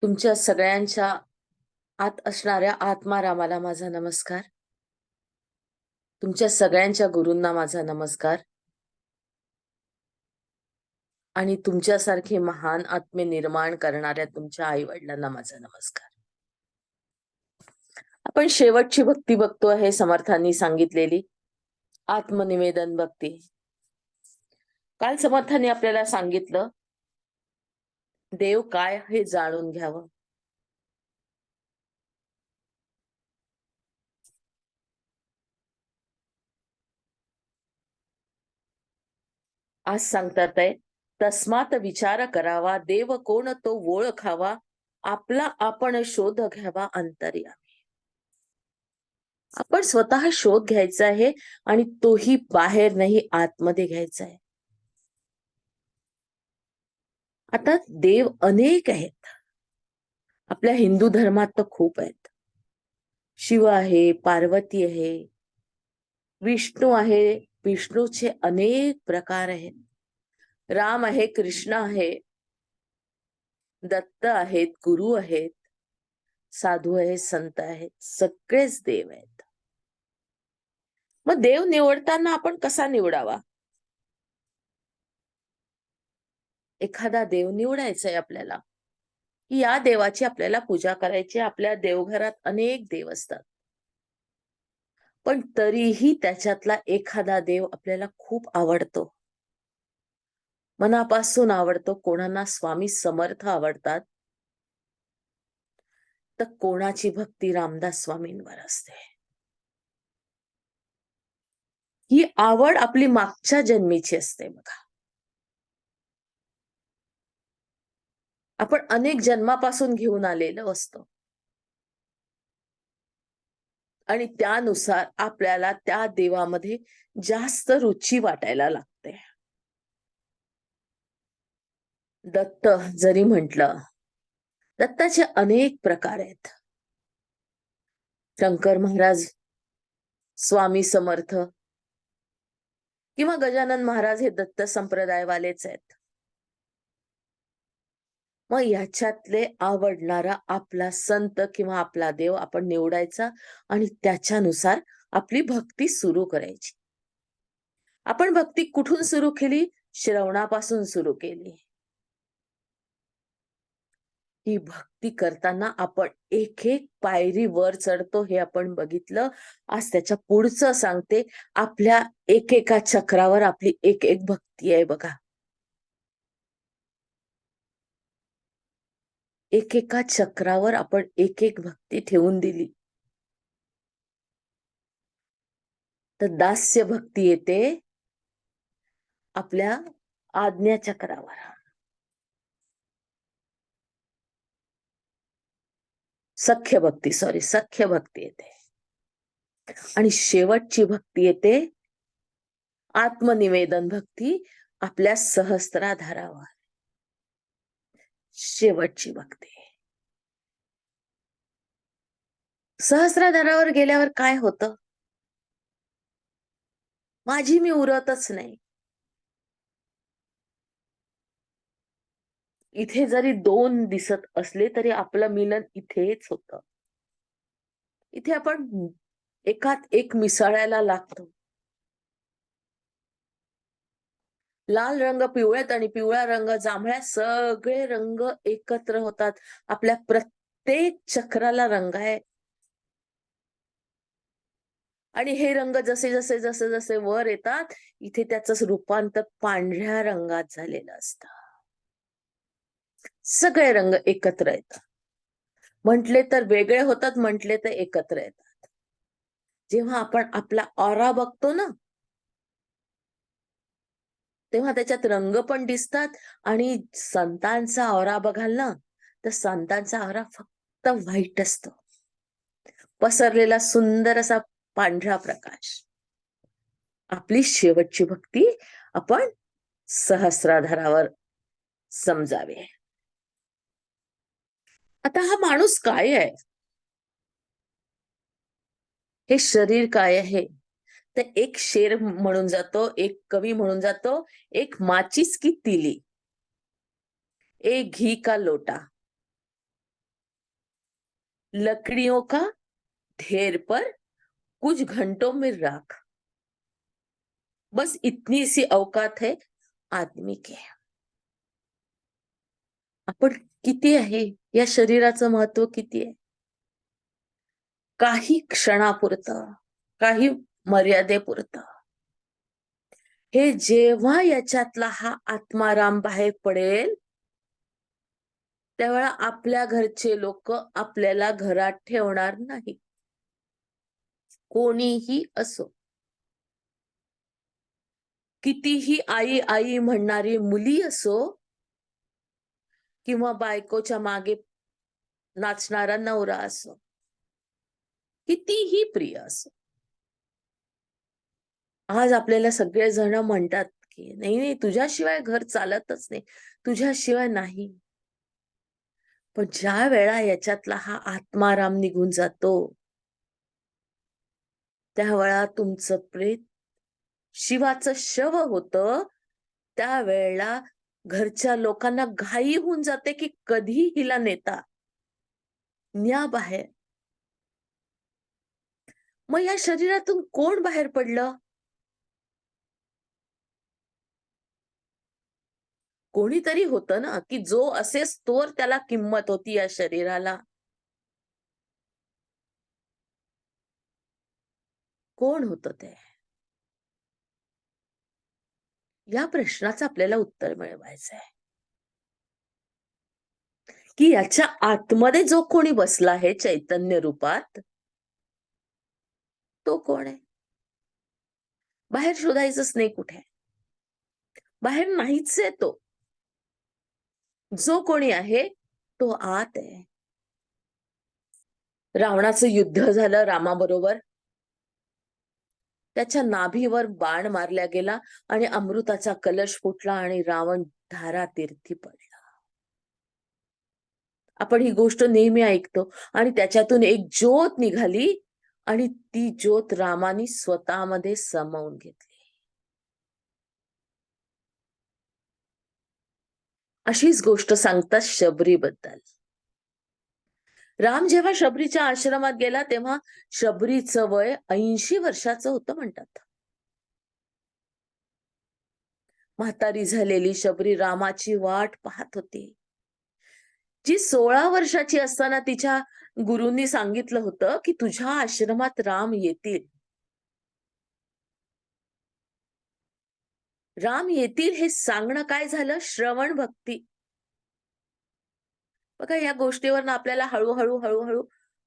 तुमच्या सगळ्यांच्या आत असणाऱ्या आत्मारामाला माझा नमस्कार. तुमच्या सगळ्यांच्या गुरूंना माझा नमस्कार. आणि तुमच्यासारखे महान आत्मे निर्माण करणाऱ्या तुमच्या आई वडिलांना माझा नमस्कार. आपण शेवटची भक्ती बघतो आहे समर्थांनी सांगितलेली आत्मनिवेदन भक्ती. काल समर्थांनी आपल्याला सांगितलं देव काय हे जाणून घ्यावं. आज सांगतात आहे तस्मात विचार करावा देव कोण तो ओळखावा आपला आपण शोध घ्यावा अंतर्यामी. आपण स्वतः शोध घ्यायचा आहे आणि तोही बाहेर नाही आतमध्ये घ्यायचा आहे. आता देव अनेक आहेत. आपल्या हिंदू धर्मात तर खूप आहेत. शिव आहे, पार्वती आहे, विष्णू आहे, विष्णूचे अनेक प्रकार आहेत. राम आहे, कृष्ण आहे, दत्त आहेत, गुरु आहेत, साधू आहेत, संत आहेत, सगळेच देव आहेत. मग देव निवडताना आपण कसा निवडावा? एखादा देव निवडायचा आहे आपल्याला की या देवाची आपल्याला पूजा करायची. आपल्या देवघरात अनेक देव असतात, पण तरीही त्याच्यातला एखादा देव आपल्याला खूप आवडतो, मनापासून आवडतो. कोणाला स्वामी समर्थ आवडतात, तर कोणाची भक्ती रामदास स्वामींवर असते. ही आवड आपली मागच्या जन्मीची असते बघा. आपण अनेक जन्मापासून घेऊन आलेलो असतो आणि त्यानुसार आपल्याला त्या देवामध्ये जास्त रुची वाटायला लागते. दत्त जरी म्हटलं, दत्ताचे अनेक प्रकार आहेत. शंकर महाराज, स्वामी समर्थ किंवा गजानन महाराज हे दत्त संप्रदायवालेच आहेत. मग ह्याच्यातले आवडणारा आपला संत किंवा आपला देव आपण निवडायचा आणि त्याच्यानुसार आपली भक्ती सुरू करायची. आपण भक्ती कुठून सुरू केली? श्रवणापासून सुरू केली. ही भक्ती करताना आपण एक एक पायरी वर चढतो हे आपण बघितलं. आज त्याच्या पुढचं सांगते. आपल्या एकेका चक्रावर आपली एक एक भक्ती आहे बघा. एकेका चक्रावर आपण एक एक भक्ती ठेवून दिली तर दास्य भक्ती येते आपल्या आज्ञा चक्रावर. सख्य भक्ती येते आणि शेवटची भक्ती येते आत्मनिवेदन भक्ती आपल्या सहस्त्राधारावर. शेवटची भक्ती. सहस्राधारावर गेल्यावर काय होतं? माझी मी उरतच नाही. इथे जरी दोन दिसत असले तरी आपलं मिलन इथेच होतं. इथे आपण एकात एक मिसळायला लागतो. लाल रंग पिवळ्यात आणि पिवळा रंग जांभळ्यात, सगळे रंग एकत्र होतात. आपल्या प्रत्येक चक्राला रंग आहे आणि हे रंग जसे जसे जसे जसे वर येतात इथे त्याचं रूपांतर पांढऱ्या रंगात झालेलं असतं. सगळे रंग एकत्र येतात. म्हटले तर वेगळे होतात, म्हटले तर एकत्र येतात. जेव्हा आपण आपला ऑरा बघतो ना, तेव्हा त्याच्यात रंग पण दिसतात. आणि संतांचा ऑरा बघाल ना, तर संतांचा ऑरा फक्त व्हाईट असतो, पसरलेला सुंदर असा पांढरा प्रकाश. आपली शेवटची भक्ती आपण सहस्राधारावर समजावे. आता हा माणूस काय आहे? हे शरीर काय आहे? तर एक शेर म्हणून जातो, एक कवी म्हणून जातो, एक माचीस की तिली, एक घी का लोटा. लकड़ियों का ढेर पर कुछ घंटों में राख, बस इतनी सी औकात है आदमी के. आपण किती आहे, या शरीराचं महत्व किती आहे? काही क्षणापुरतं, काही मर्यादेपुरतं. हे जेव्हा याच्यातला हा आत्माराम बाहेर पडेल, त्यावेळा आपल्या घरचे लोक आपल्याला घरात ठेवणार नाही, कोणीही असो. कितीही आई आई म्हणणारी मुली असो, किंवा बायकोच्या मागे नाचणारा नवरा असो, कितीही प्रिय असो. आज आपल्याला सगळेजण म्हणतात की नाही नाही, तुझ्याशिवाय घर चालतच नाही, तुझ्याशिवाय नाही. पण ज्या वेळा याच्यातला हा आत्माराम निघून जातो, त्यावेळा तुमचं प्रेत शिवाचं शव होतं. त्यावेळेला घरच्या लोकांना घाई होऊन जाते की कधी हिला नेता, न्या बाहेर. मग या शरीरातून कोण बाहेर पडलं? कोणीतरी होतं ना, की जो असेच तोवर त्याला किंमत होती या शरीराला. कोण होतं ते? या प्रश्नाचं आपल्याला उत्तर मिळवायचंय, की याच्या आतमध्ये जो कोणी बसला आहे चैतन्य रूपात, तो कोण आहे? बाहेर शोधायचंच नाही कुठे, बाहेर नाहीच आहे तो. जो कोणी आहे तो आत आहे. रावणाचं युद्ध झालं रामाबरोबर. त्याच्या नाभीवर बाण मारला गेला आणि अमृताचा कलश फुटला आणि रावण धारातीर्थी पडला. आपण ही गोष्ट नेहमी ऐकतो. आणि त्याच्यातून एक ज्योत निघाली आणि ती ज्योत रामाने स्वतःमध्ये सामावून घेतली. अशीच गोष्ट सांगतात शबरीबद्दल. राम जेव्हा शबरीच्या आश्रमात गेला तेव्हा शबरीचं वय 80 वर्षाचं होतं म्हणतात. म्हातारी झालेली शबरी रामाची वाट पाहत होती. जी 16 वर्षाची असताना तिच्या गुरूंनी सांगितलं होतं की तुझ्या आश्रमात राम येतील. राम येतील हे सांगणं काय झालं? श्रवण भक्ती. बघा, या गोष्टीवर आपल्याला हळूहळू हळूहळू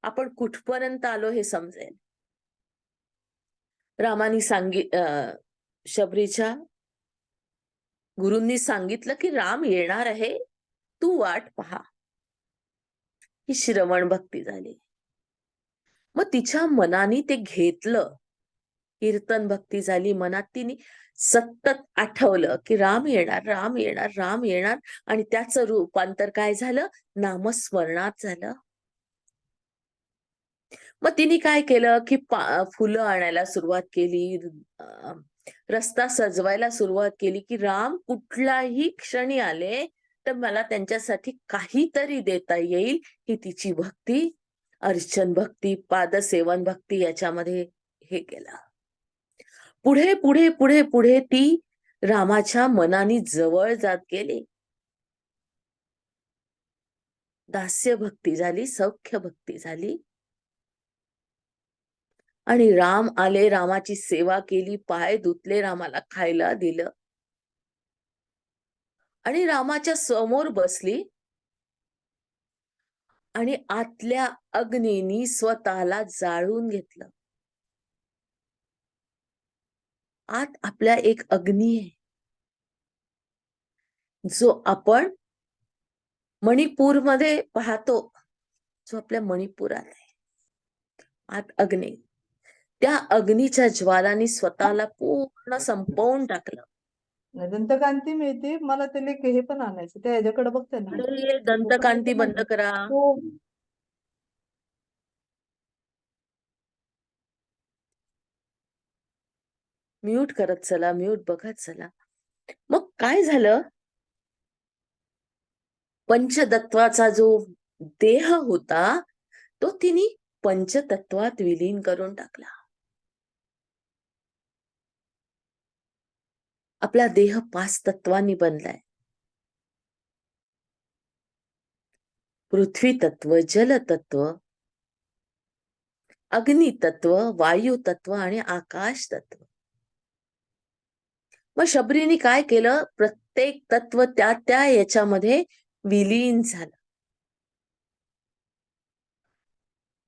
आपण कुठपर्यंत आलो हे समजेल. रामानी शबरीच्या गुरूंनी सांगितलं की राम येणार आहे, तू वाट पहा. ही श्रवण भक्ती झाली. मग तिच्या मनाने ते घेतलं, कीर्तन भक्ती झाली. मनात तिने सतत आठवलं की राम येणार, राम येणार, राम येणार. आणि त्याचं रूपांतर काय झालं? नामस्मरणात झालं. मग तिने काय केलं की फुलं आणायला सुरुवात केली, रस्ता सजवायला सुरुवात केली की राम कुठलाही क्षणी आले तर मला त्यांच्यासाठी काहीतरी देता येईल. ही तिची भक्ती, अर्चन भक्ती, पादसेवन भक्ती याच्यामध्ये हे केलं. पुढे पुढे पुढे पुढे ती रामाच्या मनाने जवळ जात गेली. दास्य भक्ती झाली, सौख्य भक्ती झाली. आणि राम आले, रामाची सेवा केली, पाय धुतले, रामाला खायला दिलं आणि रामाच्या समोर बसली आणि आतल्या अग्नीनी स्वतःला जाळून घेतलं. आत आपल्या एक अग्नी आहे, जो आपण मणिपूरमध्ये पाहतो, जो आपल्या मणिपुरात आहे. आत अग्नी, त्या अग्नीच्या ज्वालांनी स्वतःला पूर्ण संपवून टाकलं. दंतकांती मिळते, मला ते हे पण आणायचं, त्या ह्याच्याकडे बघते ना. अरे, दंतकांती बंद करा. हो. म्यूट करत चला, म्यूट बघत चला. मग काय झालं? पंचतत्वाचा जो देह होता तो तिने पंचतत्वात विलीन करून टाकला. आपला देह 5 तत्वांनी बनलाय. पृथ्वी तत्व, जल तत्व, अग्नी तत्व, वायू तत्व आणि आकाश तत्व. मग शबरीने काय केलं? प्रत्येक तत्व त्या त्या याच्यामध्ये विलीन झालं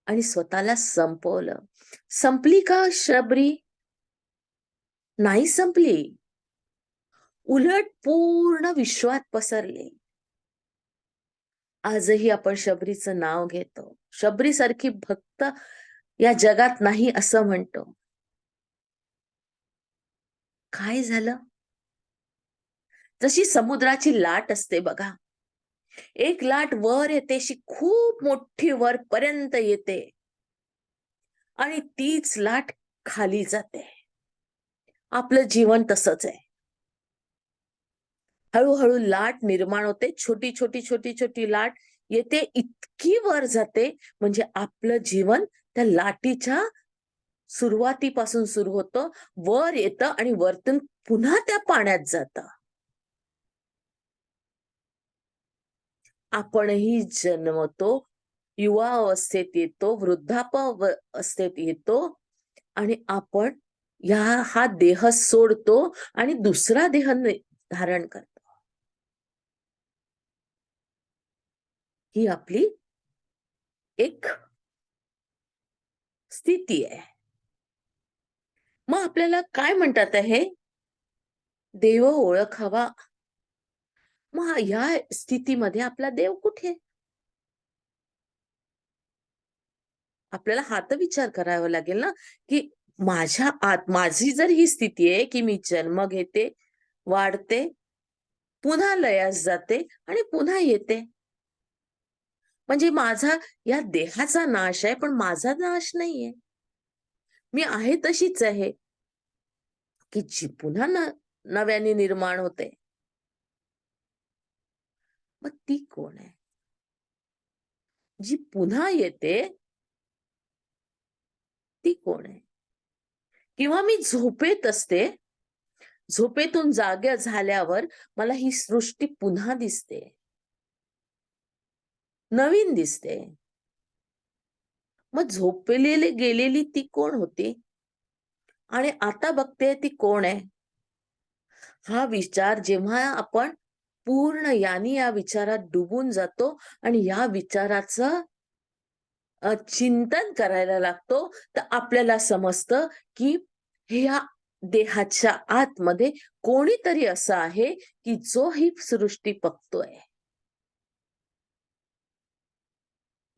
आणि स्वतःला संपवलं. संपली का शबरी? नाही संपली. उलट पूर्ण विश्वात पसरले. आजही आपण शबरीचं नाव घेतो. शबरी सारखी भक्त या जगात नाही असं म्हणतो. काय झालं? जशी समुद्राची लाट असते बघा, एक लाट वर येते, अशी खूप मोठी वर पर्यंत येते आणि तीच लाट खाली जाते. आपलं जीवन तसंच आहे. हळूहळू लाट निर्माण होते, छोटी छोटी छोटी छोटी लाट येते, इतकी वर जाते म्हणजे आपलं जीवन त्या लाटीच्या सुरुवातीपासून सुरू होतं, वर येतं आणि वरतून पुन्हा त्या पाण्यात जातं. आपणही जन्मतो, युवा अवस्थेत येतो, वृद्धावस्थेत येतो आणि आपण हा देह सोडतो आणि दुसरा देह धारण करतो. ही आपली एक स्थिती आहे. मग आपल्याला काय म्हणतात आहे? देव ओळखावा. मग ह्या स्थितीमध्ये आपला देव कुठे? आपल्याला हा तर विचार करावा लागेल ना, की माझ्या आत माझी जर ही स्थिती आहे, की मी जन्म घेते, वाढते, पुन्हा लयास जाते आणि पुन्हा येते. म्हणजे माझा या देहाचा नाश आहे, पण माझा नाश नाहीये. मी आहे तशीच आहे, की जी पुन्हा नव्याने निर्माण होते. मग ती कोण आहे? जी पुन्हा येते ती कोण आहे? किंवा मी झोपेत असते, झोपेतून जागे झाल्यावर मला ही सृष्टी पुन्हा दिसते, नवीन दिसते. मग झोपलेली गेलेली ती कोण होती आणि आता बघते ती कोण आहे? हा विचार जेव्हा आपण पूर्ण या विचारात डुबून जातो आणि या विचाराचं चिंतन करायला लागतो, तर आपल्याला समजतं की ह्या देहाच्या आतमध्ये कोणीतरी असं आहे की जो ही सृष्टी बघतोय,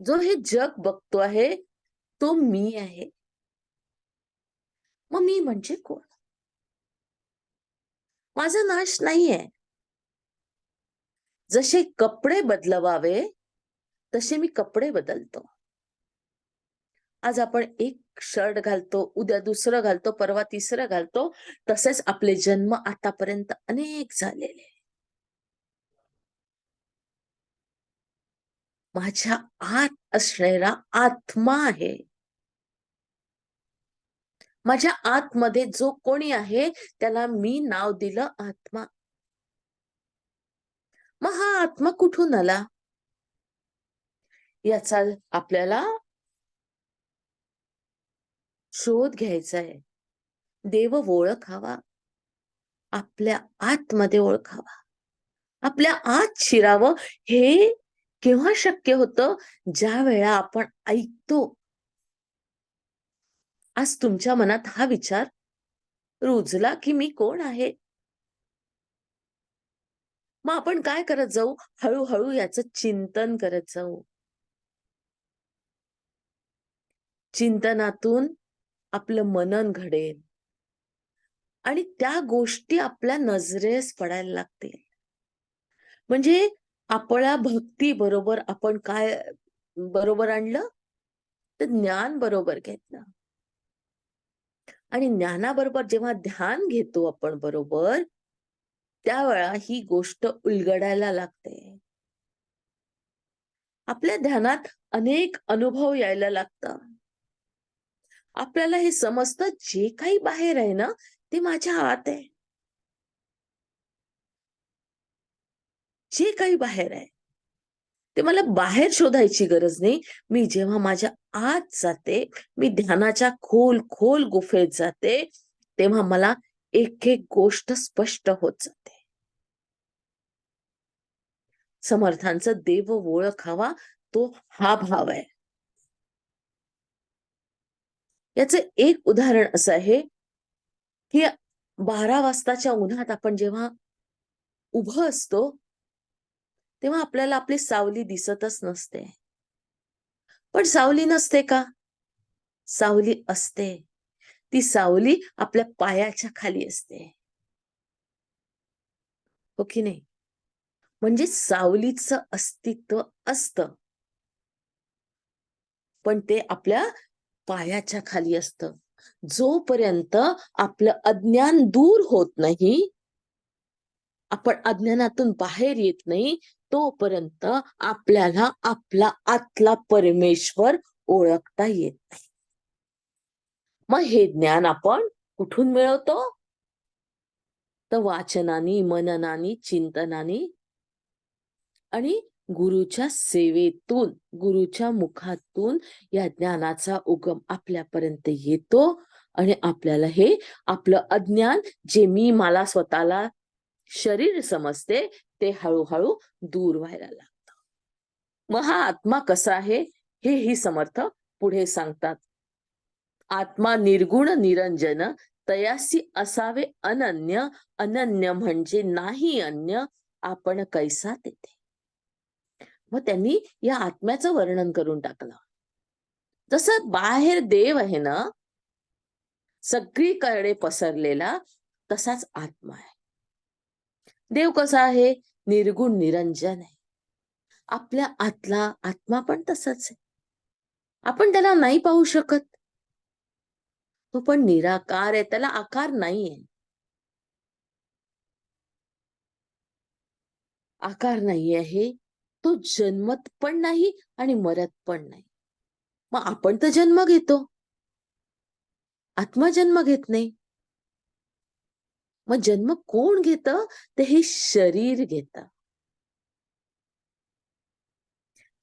जो हे जग बघतो आहे, तो मी आहे. मग मी म्हणजे कोण? माझा नाश नाहीये. जसे कपडे बदलवावे तसे मी कपडे बदलतो. आज आपण एक शर्ट घालतो, उद्या दुसरं घालतो, परवा तिसरं घालतो. तसेच आपले जन्म आतापर्यंत अनेक झालेले. माझ्या आत असणारा आत्मा आहे. माझ्या आतमध्ये जो कोणी आहे त्याला मी नाव दिलं आत्मा. मग हा आत्मा कुठून आला? याचा आपल्याला शोध घ्यायचा आहे. देव ओळखावा. आपल्या आतमध्ये ओळखावा. आपल्या आत शिरावं. हे केव्हा शक्य होतं? ज्या वेळा आपण ऐकतो. आज तुमच्या मनात हा विचार रुजला की मी कोण आहे? मग आपण काय करत जाऊ? हळूहळू याचं चिंतन करत जाऊ. चिंतनातून आपलं मनन घडेल आणि त्या गोष्टी आपल्या नजरेस पडायला लागतील. म्हणजे आपल्या भक्ती बरोबर आपण काय बरोबर आणलं? तर ज्ञान बरोबर घेतलं. आणि ज्ञानाबरोबर जेव्हा ध्यान घेतो आपण बरोबर, त्यावेळा ही गोष्ट उलगडायला लागते. आपल्या ध्यानात अनेक अनुभव यायला लागतात. आपल्याला हे समजतं जे काही बाहेर आहे ना ते माझ्या आत आहे. जे काही बाहेर आहे ते मला बाहेर शोधायची गरज नाही. मी जेव्हा माझ्या आत जाते, मी ध्यानाच्या खोल खोल गुफेत जाते, तेव्हा मला एक एक गोष्ट स्पष्ट होत जाते. समर्थांचं देव ओळखावा तो हा भाव आहे. याचं एक उदाहरण असं आहे की 12 वाजताच्या उन्हात आपण जेव्हा उभं असतो तेव्हा आपल्याला आपली सावली दिसतच नसते. पण सावली नसते का? सावली असते. ती सावली आपल्या पायाच्या खाली असते. हो की नाही? म्हणजे सावलीचं अस्तित्व असतं. पण ते आपल्या पायाच्या खाली असतं. जोपर्यंत आपलं अज्ञान दूर होत नाही, आपण अज्ञानातून बाहेर येत नाही, तोपर्यंत आपल्याला आपला आतला परमेश्वर ओळखता येत नाही. मग हे ज्ञान आपण कुठून मिळवतो? तर वाचनानी, मननानी, चिंतनानी आणि गुरुच्या सेवेतून, गुरुच्या मुखातून या ज्ञानाचा उगम आपल्यापर्यंत येतो आणि आपल्याला हे आपलं अज्ञान, जे मी मला स्वतःला शरीर समजते, ते हळूहळू दूर व्हायला लागतं. मग हा आत्मा कसा आहे हे ही समर्थ पुढे सांगतात. आत्मा निर्गुण निरंजन, तयासी असावे अनन्य, अनन्य म्हणजे नाही अन्य, आपण कैसा तेथे. मग त्यांनी या आत्म्याचं वर्णन करून टाकलं. जसं बाहेर देव आहे ना सगळीकडे पसरलेला, तसाच आत्मा आहे. देव कसा आहे? निर्गुण निरंजन आहे. आपल्या आतला आत्मा पण तसाच आहे. आपण त्याला नाही पाहू शकत. तो पण निराकार आहे, त्याला आकार नाहीये. आकार नाही आहे. तो जन्मत पण नाही आणि मरत पण नाही. मग आपण तर जन्म घेतो, आत्मा जन्म घेत नाही. मग जन्म कोण घेतं? ते हे शरीर घेतं.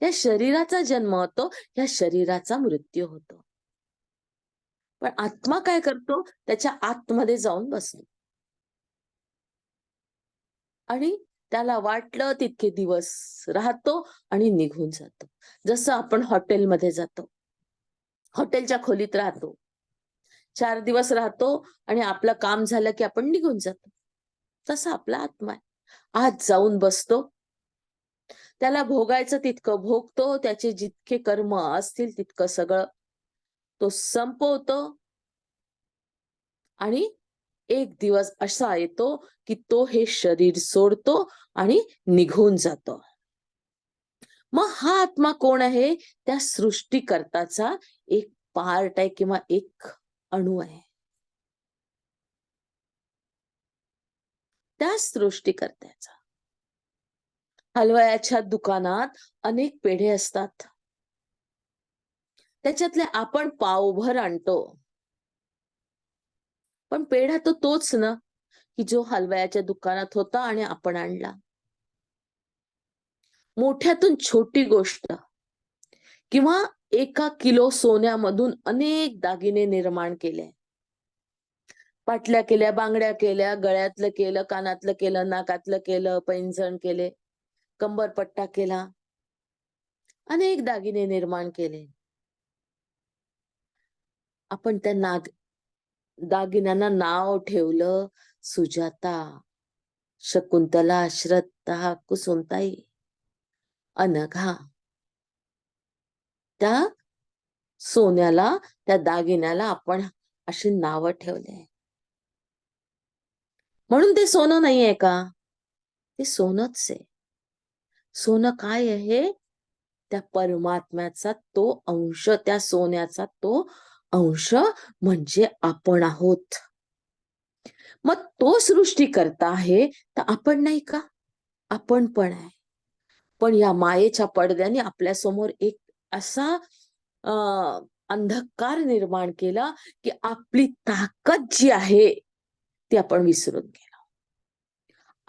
त्या शरीराचा जन्म होतो, या शरीराचा मृत्यू होतो. पण आत्मा काय करतो? त्याच्या आतमध्ये जाऊन बसतो आणि त्याला वाटलं तितके दिवस राहतो आणि निघून जातो. जसं आपण हॉटेलमध्ये जातो, हॉटेलच्या खोलीत राहतो, 4 दिवस राहतो आणि आपलं काम झालं की आपण निघून जातो. तसा आपला आत्मा आहे. आत जाऊन बसतो, त्याला भोगायचं तितकं भोगतो, त्याचे जितके कर्म असतील तितकं सगळं तो संपवतो आणि एक दिवस असा येतो की तो हे शरीर सोडतो आणि निघून जातो. मग हा आत्मा कोण आहे? त्या सृष्टीकर्ताचा एक पार्ट आहे किंवा एक अणू आहे. त्या सृष्टीकर्त्याचा. हलवयाच्या दुकानात अनेक पेढे असतात. त्याच्यातले आपण पावभर आणतो. पण पेढा तर तोच ना, की जो हलवयाच्या दुकानात होता आणि आपण आणला. मोठ्यातून छोटी गोष्ट किंवा 1 किलो सोन्यामधून अनेक दागिने निर्माण केले. पाटल्या केल्या, बांगड्या केल्या, गळ्यातलं केलं, कानातलं केलं, नाकातलं केलं, पैंजण केले, कंबरपट्टा केला. अनेक दागिने निर्माण केले. आपण त्या दागिन्यांना नाव ठेवलं सुजाता, शकुंतला, श्रद्धा, कुसुमताई, अनघा. त्या सोन्याला, त्या दागिन्याला आपण अशी नावं ठेवले. म्हणून ते सोनं नाहीये का? ते सोनंच आहे. सोनं काय आहे? त्या परमात्म्याचा तो अंश, त्या सोन्याचा तो अंश म्हणजे आपण आहोत. मग तो सृष्टीकर्ता आहे, तर आपण नाही का? आपण पण आहे. पण या मायेच्या पडद्याने आपल्या समोर एक असा अंधकार निर्माण केला की आपली ताकद जी आहे ती आपण विसरून गेलो.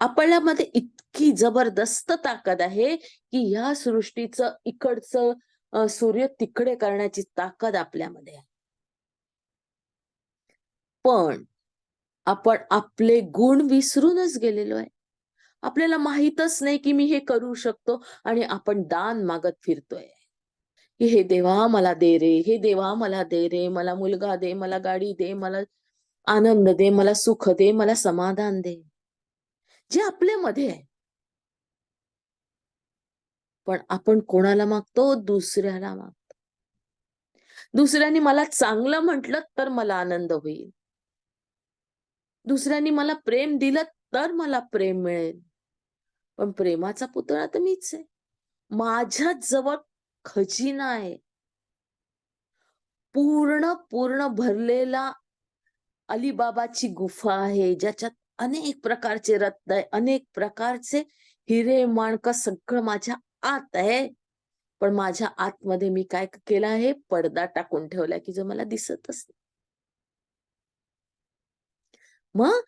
आपल्यामध्ये इतकी जबरदस्त ताकद आहे की ह्या सृष्टीचं इकडचं सूर्य तिकडे करण्याची ताकद आपल्यामध्ये आहे. पण आपण आपले गुण विसरूनच गेलेलो आहे. आपल्याला माहीतच नाही की मी हे करू शकतो आणि आपण दान मागत फिरतोय की हे देवा मला दे रे, हे देवा मला दे रे, मला मुलगा दे, मला गाडी दे, मला आनंद दे, मला सुख दे, मला समाधान दे, जे आपल्यामध्ये आहे. पण आपण कोणाला मागतो? दुसऱ्याला मागतो. दुसऱ्याने मला चांगलं म्हटलं तर मला आनंद होईल. दुसऱ्याने मला प्रेम दिलं तर मला प्रेम मिळेल. पण प्रेमाचा पुतळा तर मीच आहे. माझ्या जवळ खजिना आहे. पूर्ण भरलेला अलीबाबाची गुफा आहे, ज्याच्यात अनेक प्रकारचे रत्न आहे, अनेक प्रकारचे हिरे माणकं सगळं माझ्या आत आहे. पण माझ्या आतमध्ये मी काय केलं आहे? पडदा टाकून ठेवलाय की जो मला दिसतच नाही. मग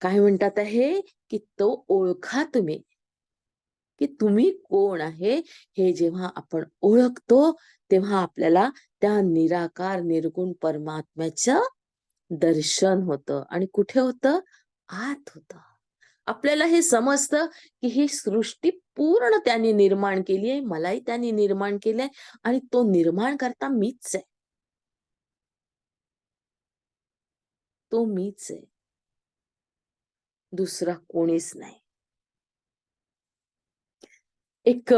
काय म्हणतात आहे की तो ओळखा तुम्ही की तुम्ही कोण आहे. हे जेव्हा आपण ओळखतो तेव्हा आपल्याला त्या निराकार निर्गुण परमात्म्याचं दर्शन होतं. आणि कुठे होतं? आत होतं. आपल्याला हे समजतं की ही सृष्टी पूर्ण त्यांनी निर्माण केली आहे, मलाही त्यांनी निर्माण केलंय आणि तो निर्माण करता मीच आहे. तो मीच आहे, दुसरा कोणीच नाही. एक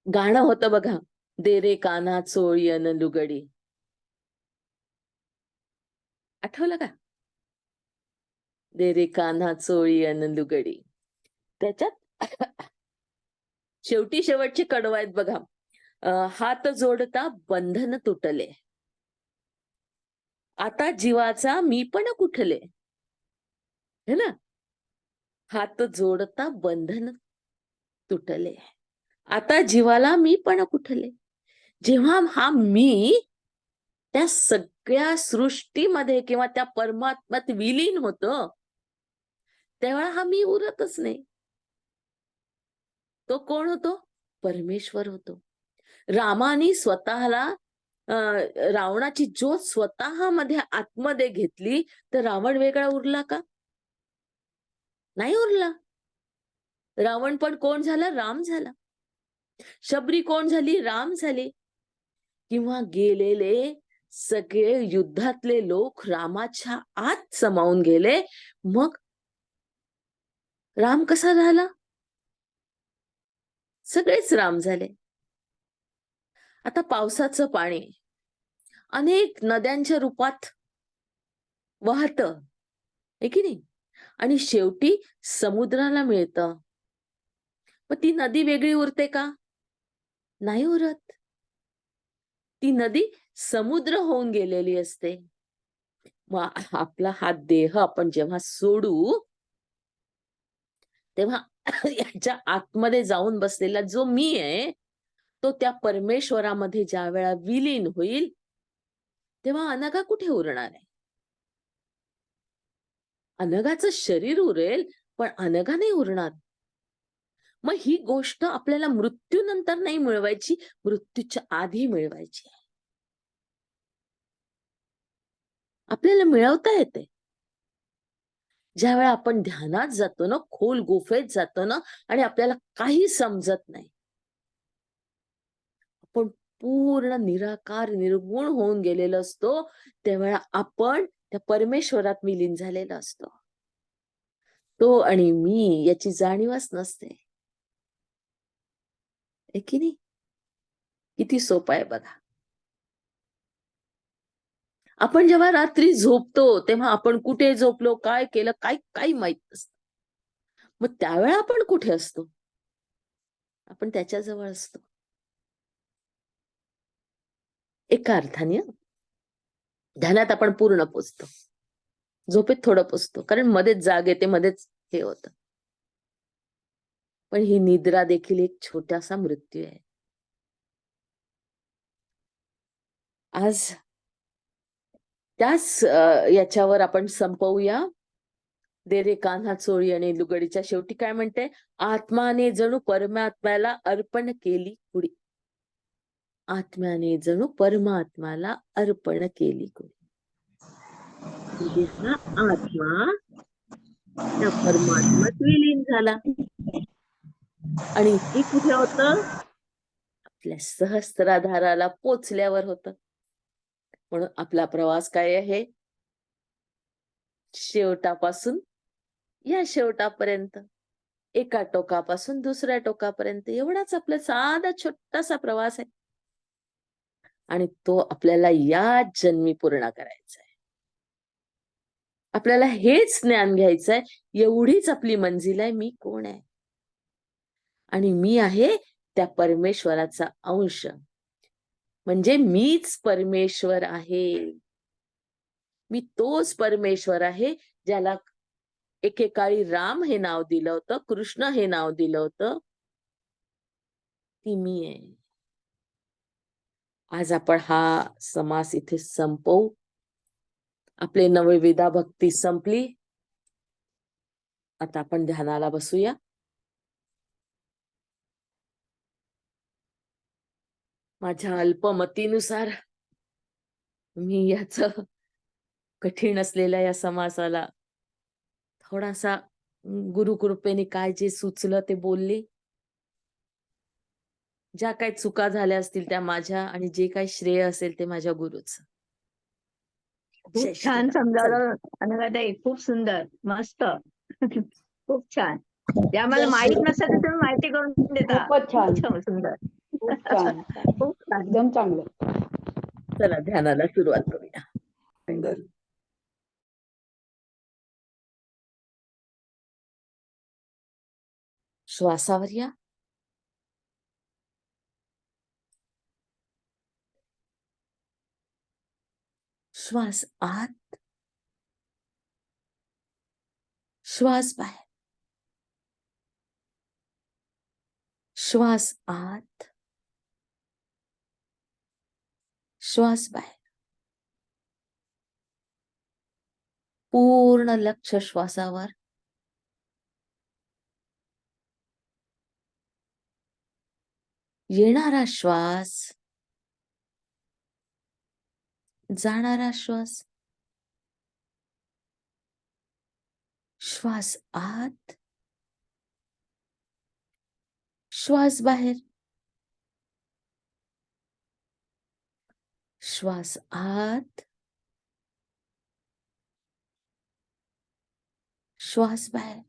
गाणं होतं बघा, दे रे कान्हा चोळी अन लुगडी. आठवलं का? दे रे कान्हा चोळी अन लुगडी. त्याच्यात शेवटची कडवं आहेत बघा. हात जोडता बंधन तुटले, आता जीवाचा मी पण कुठले. है ना? हात जोडता बंधन तुटले, आता जीवाला मी पण कुठले. जेव्हा हा मी त्या सगळ्या सृष्टीमध्ये किंवा त्या परमात्म्यात विलीन होतो, तेव्हा हा मी उरतच नाही. तो कोण होतो? परमेश्वर होतो. रामाने स्वतःला रावणाची ज्योत स्वतःमध्ये आतमध्ये घेतली, तर रावण वेगळा उरला का? नाही उरला. रावण पण कोण झाला? राम झाला. शबरी कोण झाली? राम झाले. किंवा गेलेले सगळे युद्धातले लोक रामाच्या आत समावून गेले. मग राम कसा झाला? सगळेच राम झाले. आता पावसाचं पाणी अनेक नद्यांच्या रूपात वाहतं, आहे की नाही? आणि शेवटी समुद्राला मिळतं. मग ती नदी वेगळी उरते का? नाही उरत. ती नदी समुद्र होऊन गेलेली असते. मग आपला हा देह आपण जेव्हा सोडू, तेव्हा याच्या आतमध्ये जाऊन बसलेला जो मी आहे, तो त्या परमेश्वरामध्ये ज्या वेळा विलीन होईल, तेव्हा अनघा कुठे उरणार आहे? अनघाचं शरीर उरेल, पण अनघा नाही उरणार. मग ही गोष्ट आपल्याला मृत्यूनंतर नाही मिळवायची, मृत्यूच्या आधी मिळवायची. आपल्याला मिळवता येते. ज्यावेळा आपण ध्यानात जातो ना, खोल गुफेत जातो ना, आणि आपल्याला काही समजत नाही, आपण पूर्ण निराकार निर्गुण होऊन गेलेलो असतो, त्यावेळा आपण त्या परमेश्वरात विलीन झालेला असतो. तो आणि मी याची जाणीवच नसते, आहे की नाही? किती सोपं आहे बघा. आपण जेव्हा रात्री झोपतो तेव्हा आपण कुठे झोपलो, काय केलं, काही माहित नसतं. मग त्यावेळा आपण कुठे असतो? आपण त्याच्याजवळ असतो. एका अर्थाने ध्यानात आपण पूर्ण पोचतो, झोपेत थोडं पोचतो, कारण मध्येच जाग येते, मध्येच हे होतं. पण ही निद्रा देखील एक छोटासा मृत्यू आहे. आज त्याच याच्यावर आपण संपवूया. दे रे कान्हा चोळी आणि लुगडीच्या शेवटी काय म्हणते? आत्माने जणू परमात्म्याला अर्पण केली कुडी. आत्म्याने जणू परमात्म्याला अर्पण केली कुडी. म्हणजे हा आत्मा त्या परमात्म्यात विलीन झाला. आणि हे कुठे होतं? आपल्या सहस्त्राधाराला पोचल्यावर होतं. म्हणून आपला प्रवास काय आहे? शेवटापासून या शेवटापर्यंत, एका टोकापासून दुसऱ्या टोकापर्यंत एवढाच आपला साधा छोटासा प्रवास आहे. आणि तो आपल्याला या जन्मी पूर्ण करायचा आहे. आपल्याला हेच ज्ञान घ्यायचंय, एवढीच आपली मंजिल आहे. मी कोण आहे? आणि मी आहे त्या परमेश्वराचा अंश. म्हणजे मीच परमेश्वर आहे. मी तोच परमेश्वर आहे ज्याला एकेकाळी राम हे नाव दिलं होतं, कृष्ण हे नाव दिलं होतं. ती मी आहे. आज आपण हा समास इथे संपवू. आपले नवविदा भक्ती संपली. आता आपण ध्यानाला बसूया. माझ्या अल्पमतीनुसार मी याच कठीण असलेल्या या समासाला थोडासा गुरुकृपेने काय जे सुचलं ते बोलले. ज्या काही चुका झाल्या असतील त्या माझ्या, आणि जे काही श्रेय असेल ते माझ्या गुरुचं. खूप जय छान श्रीराम. समजावलं अनघाताई, खूप सुंदर, मस्त. खूप छान. जे आम्हाला जय माहित श्रीराम. नसतं ते तुम्ही माहिती करून देता. खूपच छान. खूप सुंदर. खूप छान. खूप छान. एकदम चांगलं. चला ध्यानाला सुरुवात करूया. सुंदर. श्वासावर या. श्वास आत, श्वास बाहेर. श्वास आत, श्वास बाहेर. पूर्ण लक्ष श्वासावर. येणारा श्वास, जाणारा श्वास. श्वास आत, श्वास बाहेर. श्वास आत, श्वास बाहेर.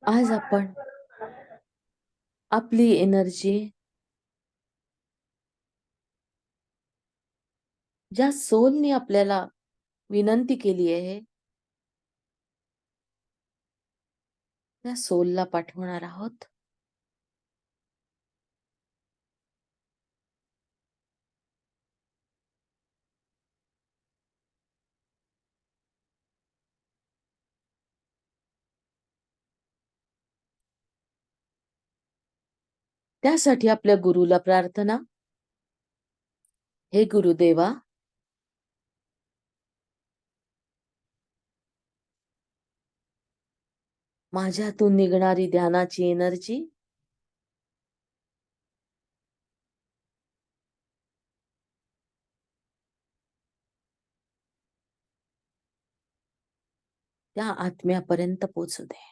आज आपण आपली एनर्जी ज्या सोलने आपल्याला विनंती केली आहे त्या सोलला पाठवणार आहोत. त्यासाठी आपल्या गुरुला प्रार्थना. हे गुरुदेवा, माझ्यातून निघणारी ध्यानाची एनर्जी त्या आत्म्यापर्यंत पोहोचू दे.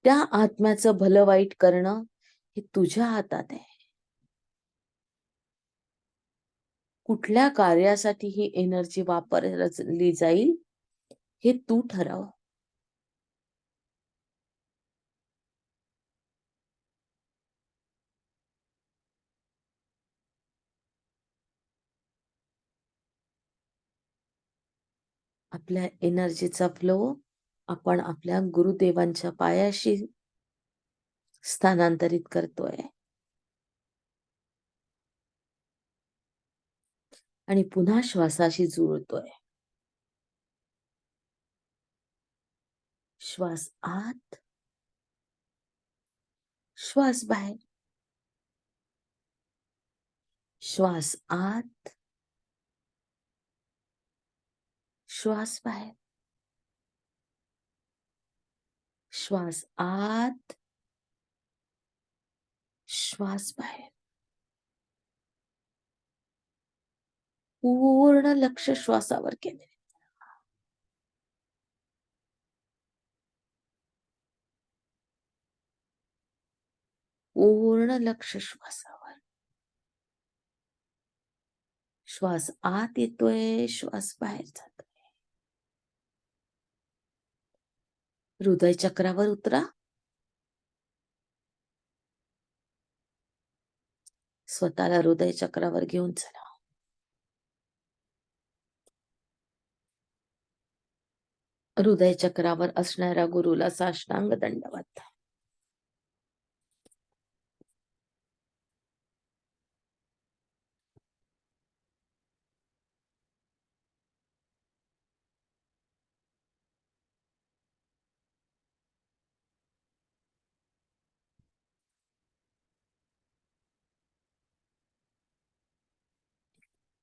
त्या आत्म्याचं भलं वाईट करणं हे तुझ्या हातात आहे. कुठल्या कार्यासाठी ही एनर्जी वापरली जाईल हे तू ठरव. आपल्या एनर्जीचा फ्लो आपण आपल्या गुरुदेवांच्या पायाशी स्थानांतरित करतोय आणि पुन्हा श्वासाशी जुळतोय. श्वास आत, श्वास बाहेर, श्वास आत, श्वास बाहेर, श्वास आत, श्वास बाहेर. पूर्ण लक्ष श्वासावर केंद्रित. पूर्ण लक्ष श्वासावर. श्वास आत येतोय, श्वास बाहेर जातोय. हृदय चक्रावर उतरा. स्वतःला हृदय चक्रावर घेऊन चला. हृदय चक्रावर असणाऱ्या गुरुला साष्टांग दंडवत.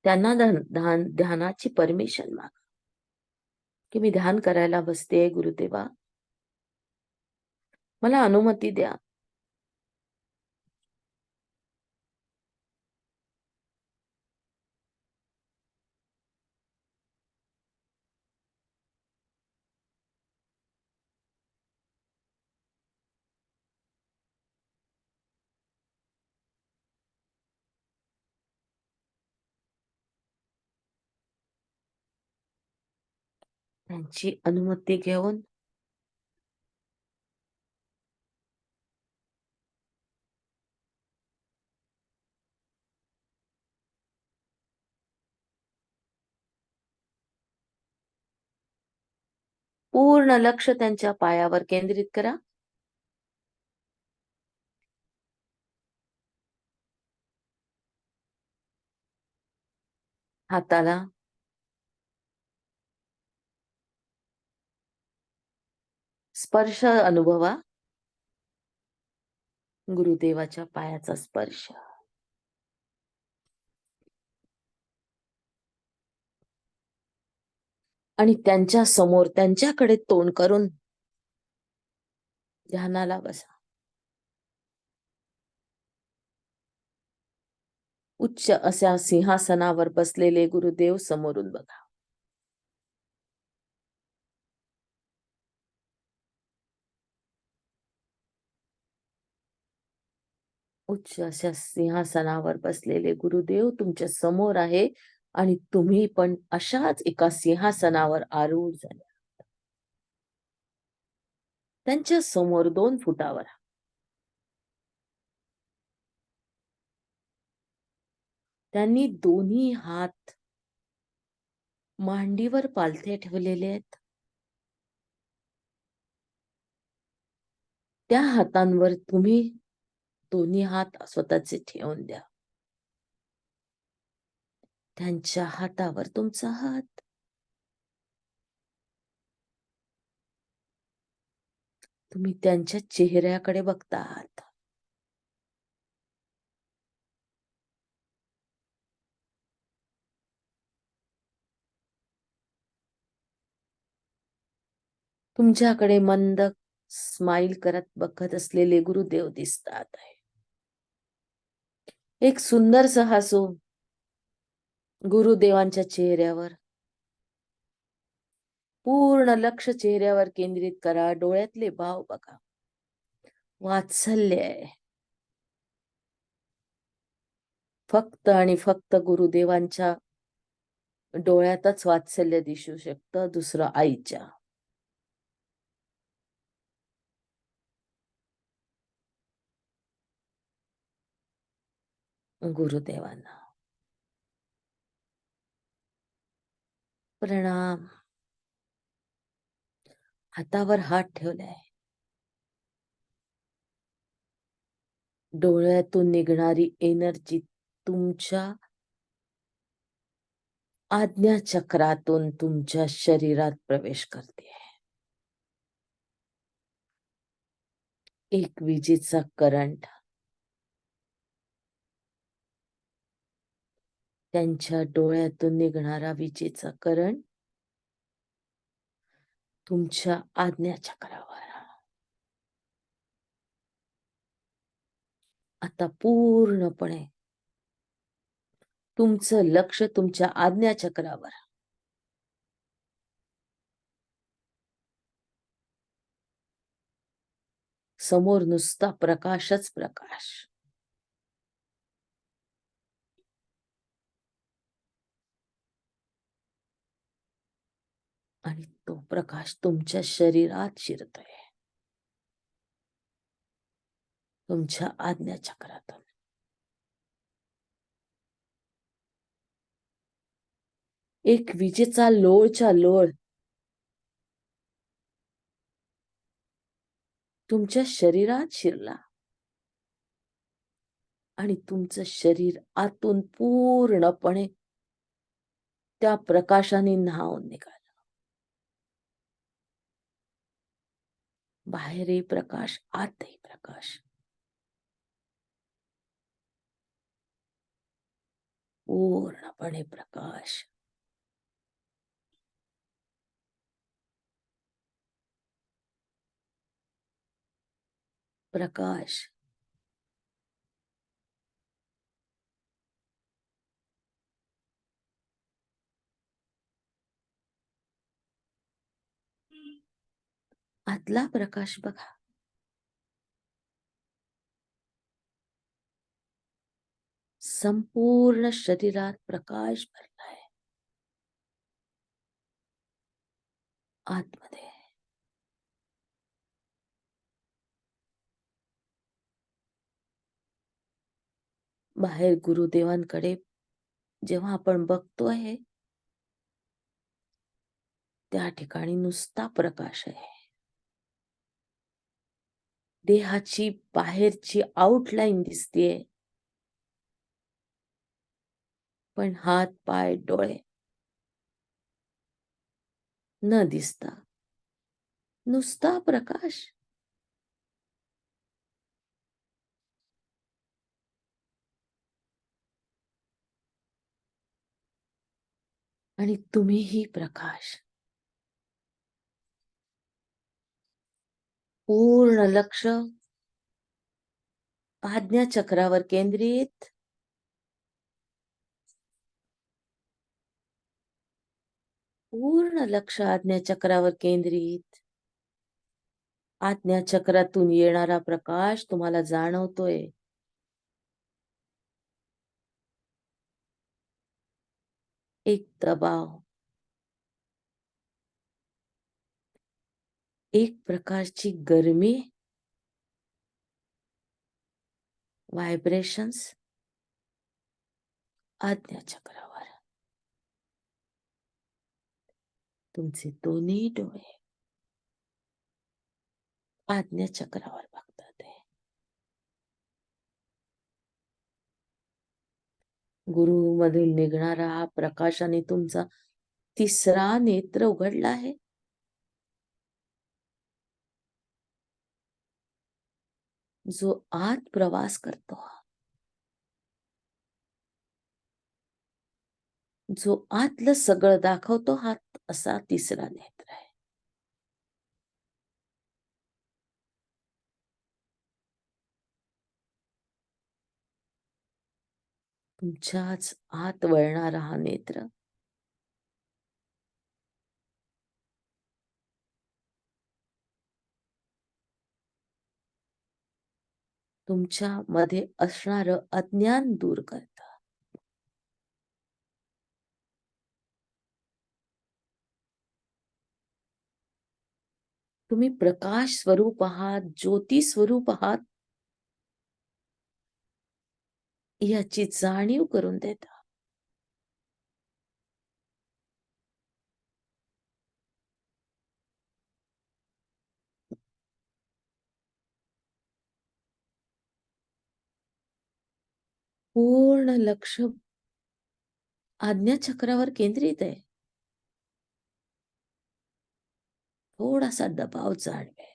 त्यांना ध्यानाची परमिशन मागा की मी ध्यान करायला बसते. गुरुदेवा, मला अनुमती द्या. त्यांची अनुमती घेऊन पूर्ण लक्ष त्यांच्या पायावर केंद्रित करा. हाताला स्पर्श अनुभवा. गुरुदेवाच्या पायाचा स्पर्श. आणि त्यांच्या समोर त्यांच्याकडे तोंड करून ध्यानाला बसा. उच्च अशा सिंहासनावर बसलेले गुरुदेव समोरून बघा. उच्च अशा सिंहासनावर बसलेले गुरुदेव तुमच्या समोर आहे आणि तुम्ही पण अशाच एका सिंहासनावर आरूढ झाले. त्यांच्या समोर 2 फुटावर त्यांनी दोन्ही हात मांडीवर पालथे ठेवलेले आहेत. त्या हातांवर तुम्ही दोन्ही हात स्वतःचे ठेवून द्या. त्यांच्या हातावर तुमचा हात. तुम्ही त्यांच्या चेहऱ्याकडे बघता आहात. तुमच्याकडे मंद स्माइल करत बघत असलेले गुरुदेव दिसतात आहे. एक सुंदरसं हसू गुरुदेवांच्या चेहऱ्यावर. पूर्ण लक्ष चेहऱ्यावर केंद्रित करा. डोळ्यातले भाव बघा. वात्सल्य आहे. फक्त आणि फक्त गुरुदेवांच्या डोळ्यातच वात्सल्य दिसू शकतं, दुसरं आईच्या. गुरुदेवांना प्रणाम. हातावर हात ठेवलाय. डोळ्यातून निघणारी एनर्जी तुमच्या आज्ञा चक्रातून तुमच्या शरीरात प्रवेश करते. एक विजेचा करंट त्यांच्या डोळ्यातून निघणारा विजेचा करंट तुमच्या आज्ञा चक्रावर आता पूर्णपणे तुमचं लक्ष तुमच्या आज्ञा चक्रावर. समोर नुसता प्रकाशच प्रकाश. आणि तो प्रकाश तुमच्या शरीरात शिरतोय, तुमच्या आज्ञा चक्रातून. एक विजेचा लोळच्या लोळ तुमच्या शरीरात शिरला आणि तुमचं शरीर आतून पूर्णपणे त्या प्रकाशाने न्हावून निघालं. बाहेरही प्रकाश, आतही प्रकाश. पूर्णपणे प्रकाश. प्रकाश. आतला प्रकाश बघा. संपूर्ण शरीरात प्रकाश भरलाय. आतमध्ये बाहेर गुरुदेवांकडे जेव्हा आपण बघतोय त्या ठिकाणी नुसता प्रकाश आहे. देहाची बाहेरची आउटलाईन दिसतेय, पण हात पाय डोळे न दिसता नुसता प्रकाश. आणि तुम्हीही प्रकाश. पूर्ण लक्ष आज्ञा चक्रावर केंद्रित. पूर्ण लक्ष आज्ञा चक्रावर केंद्रित. आज्ञा चक्रातून येणारा प्रकाश तुम्हाला जाणवतोय. एक दबाव, एक प्रकारची गरमी, व्हायब्रेशन्स आज्ञा चक्रावर. तुमचे दोन्ही डोळे आज्ञा चक्रावर बघतात आहे. गुरु मधील निघणारा हा प्रकाशाने तुमचा तिसरा नेत्र उघडला आहे. जो आत प्रवास करतो, जो आतलं सगळं दाखवतो, हा असा तिसरा नेत्र आहे. तुमच्याच आत वळणारा हा नेत्र तुमच्या मध्ये असणारं अज्ञान दूर करतं. तुम्ही प्रकाश स्वरूप आहात, ज्योती स्वरूप आहात याची जाणीव करून देता. पूर्ण लक्ष आज्ञाचक्रावर केंद्रित आहे. थोडासा दबाव जाणवेल.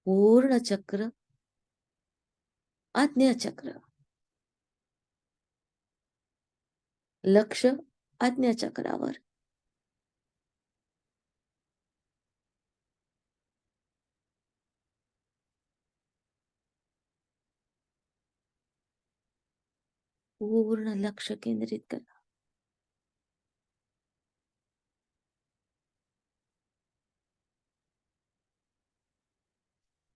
पूर्ण चक्र आज्ञाचक्र, लक्ष आज्ञाचक्रावर. पूर्ण लक्ष केंद्रित करा.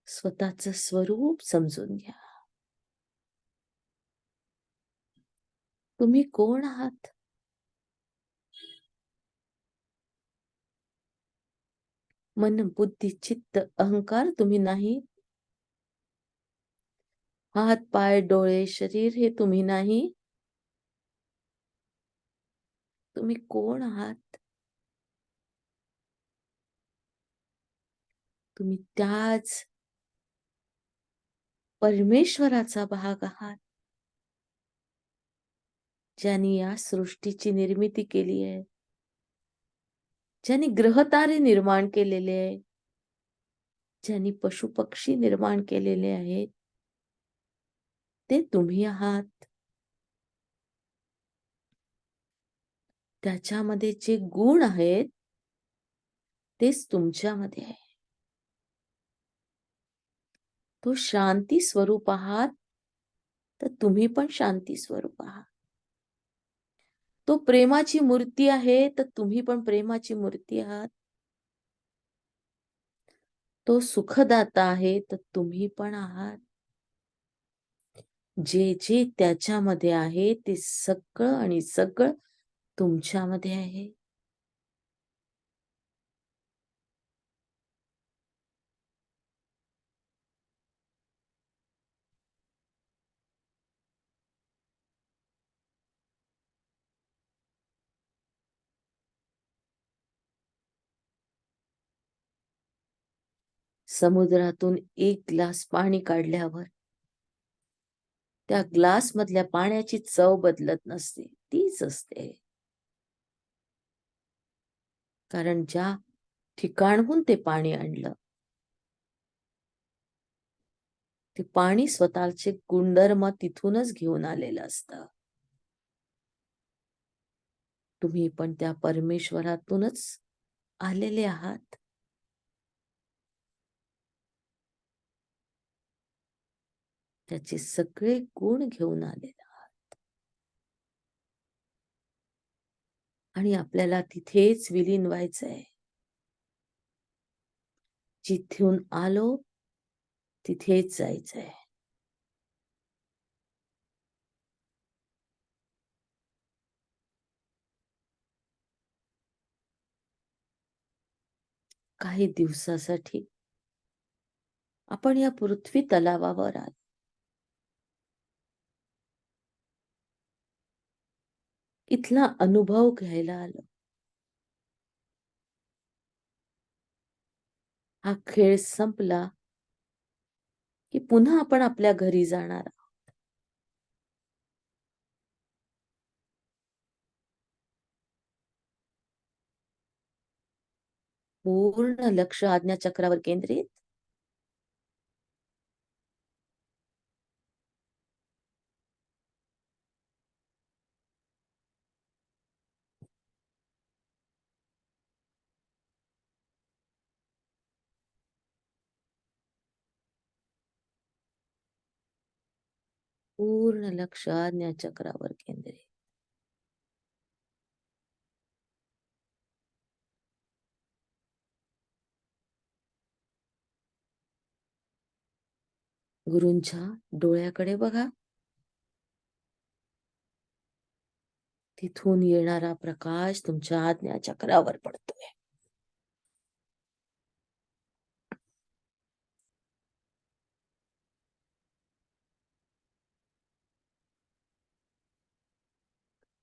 स्वतःचं स्वरूप समजून घ्या. तुम्ही कोण आहात? मन, बुद्धी, चित्त, अहंकार तुम्ही नाही. हात, पाय, डोळे, शरीर हे तुम्ही नाही. तुम्ही कोण आहात? तुम्ही त्याच परमेश्वराचा भाग आहात, ज्यांनी या सृष्टीची निर्मिती केली आहे, ज्यांनी ग्रहतारे निर्माण केलेले आहे, ज्यांनी पशु पक्षी निर्माण केलेले आहेत, ते तुम्ही आहात. त्याच्यामध्ये जे गुण आहेत तेच तुमच्यामध्ये आहे. तो शांती स्वरूप आहात, तर तुम्ही पण शांती स्वरूप आहात. तो प्रेमाची मूर्ती आहे, तर तुम्ही पण प्रेमाची मूर्ती आहात. तो सुखदाता आहे, तर तुम्ही पण आहात. जे जे त्याच्यामध्ये आहे ते सगळं आणि सगळं तुमच्यामध्ये आहे. समुद्रातून एक ग्लास पाणी काढल्यावर त्या ग्लास मधल्या पाण्याची चव बदलत नसते, तीच असते. कारण ज्या ठिकाणहून ते पाणी आणलं, ते पाणी स्वतःचे गुणधर्म तिथूनच घेऊन आलेलं असतं. तुम्ही पण त्या परमेश्वरातूनच आलेले आहात. त्याचे सगळे गुण घेऊन आलेले आहात. आणि आपल्याला तिथेच विलीन व्हायचंय. जिथून आलो तिथेच जायचंय. काही दिवसासाठी आपण या पृथ्वी तलावावर आलो. इथला अनुभव घ्यायला आलो. हा खेळ संपला की पुन्हा आपण आपल्या घरी जाणार आहोत. पूर्ण लक्ष आज्ञाचक्रावर केंद्रित. पूर्ण लक्ष आज्ञाचक्रावर केंद्रित. गुरूंच्या डोळ्याकडे बघा. तिथून येणारा प्रकाश तुमच्या आज्ञाचक्रावर पडतोय.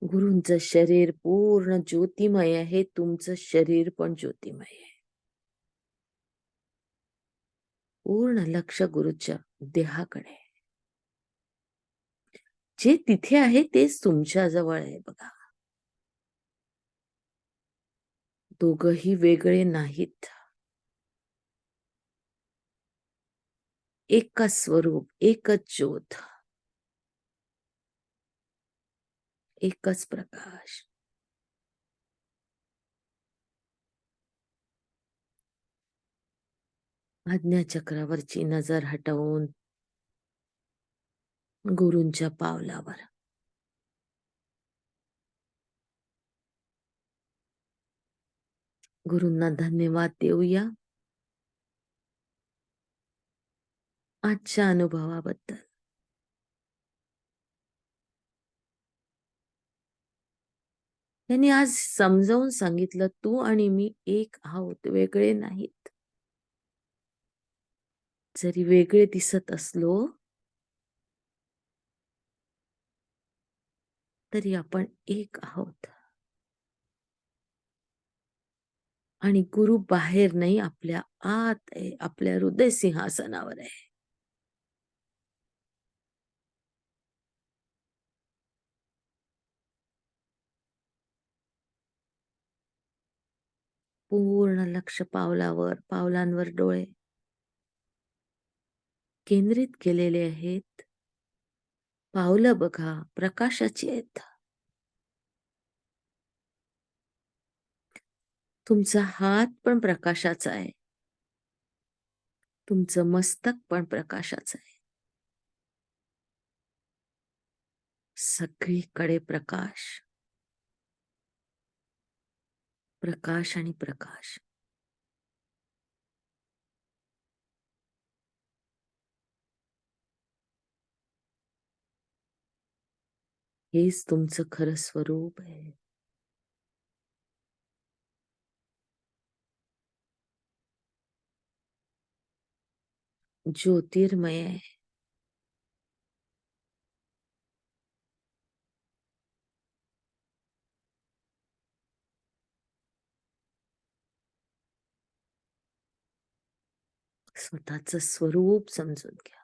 गुरूंचं शरीर पूर्ण ज्योतिमय आहे, तुमचं शरीर पण ज्योतिमय आहे. पूर्ण लक्ष गुरुच्या देहाकडे. जे तिथे आहे तेच तुमच्या जवळ आहे बघा. दोघही वेगळे नाहीत. एकच स्वरूप, एकच ज्योत, एकच प्रकाश. आज्ञाचक्रावरची नजर हटवून गुरूंच्या पावलावर. गुरूंना धन्यवाद देऊया आजच्या अनुभवाबद्दल. त्यांनी आज समजावून सांगितलं, तू आणि मी एक आहोत, वेगळे नाहीत. जरी वेगळे दिसत असलो तरी आपण एक आहोत. आणि गुरु बाहेर नाही, आपल्या आत आहे, आपल्या हृदय सिंहासनावर आहे. पूर्ण लक्ष पावलावर, पावलांवर डोळे केंद्रित केलेले आहेत. पावलं बघा, प्रकाशाची आहेत. तुमचा हात पण प्रकाशाचा आहे, तुमचं मस्तक पण प्रकाशाचं आहे. सगळीकडे प्रकाश, प्रकाश आणि प्रकाश. हेच तुमचं खरं स्वरूप आहे. ज्योतिर्मय आहे. स्वतःच स्वरूप समजून घ्या.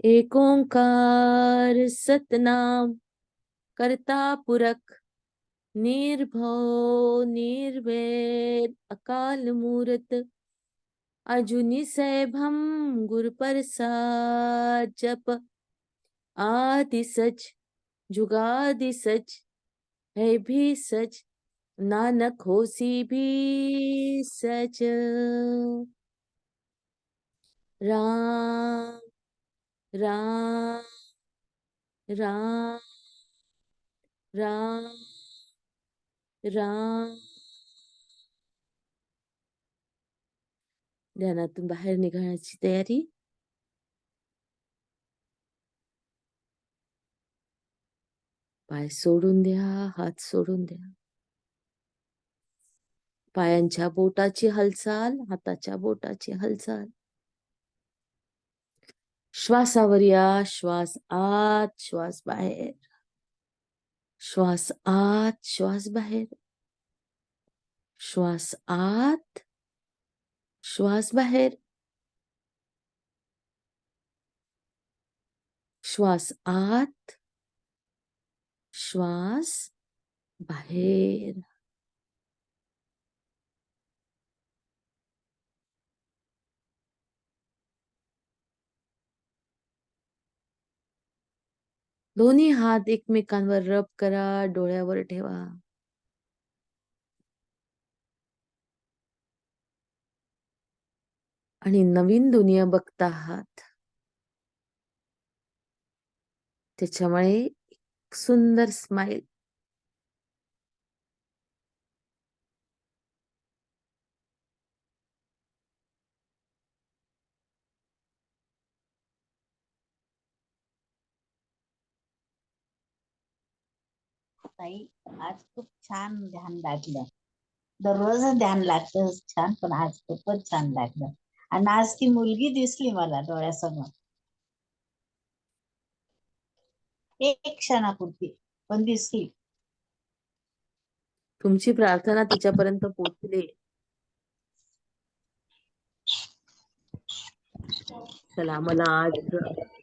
एक ओंकार सतनाम करता पुरख निर्भव निर्वैर अकाल मूरत अजूनी सैभम गुरु प्रसाद जप आदि सच जुगादि सच है भी सच नानक होसी भी सच. राम राम राम राम राम. ध्यानातून बाहेर निघण्याची तयारी. पाय सोडून द्या, हात सोडून द्या. पायांच्या बोटाची हालचाल, हाताच्या बोटाची हालचाल. श्वासावर या, श्वास आत, श्वास बाहेर. श्वास आत, श्वास बाहेर. श्वास आत, श्वास बाहेर. श्वास आत, श्वास बाहेर. दोन्ही हात एकमेकांवर रब करा, डोळ्यावर ठेवा. आणि नवीन दुनिया बघता आहात, त्याच्यामुळे एक सुंदर स्माइल. ताई, आज खूप छान ध्यान लागलं. दररोजच ध्यान लागतं छान, पण आज खूपच छान लागलं. आणि आज ती मुलगी दिसली मला डोळ्यासमोर, एक क्षणापुरती पण दिसली. तुमची प्रार्थना तिच्यापर्यंत पोहोचली. चला, मला आज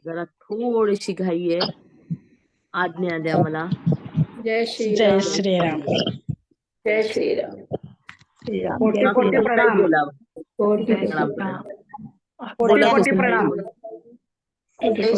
जरा थोडीशी घाई आहे. आज्ञा द्या मला. जय जय श्रीराम. श्रीराम. जय श्रीराम. श्रीराम कोटी जय कोटी श्रीराम. प्रणाम. बोलावं. कोटी जय प्रणाम. श्रीराम. कोटी बोला कोटी कुसुम. प्रणाम. कोटी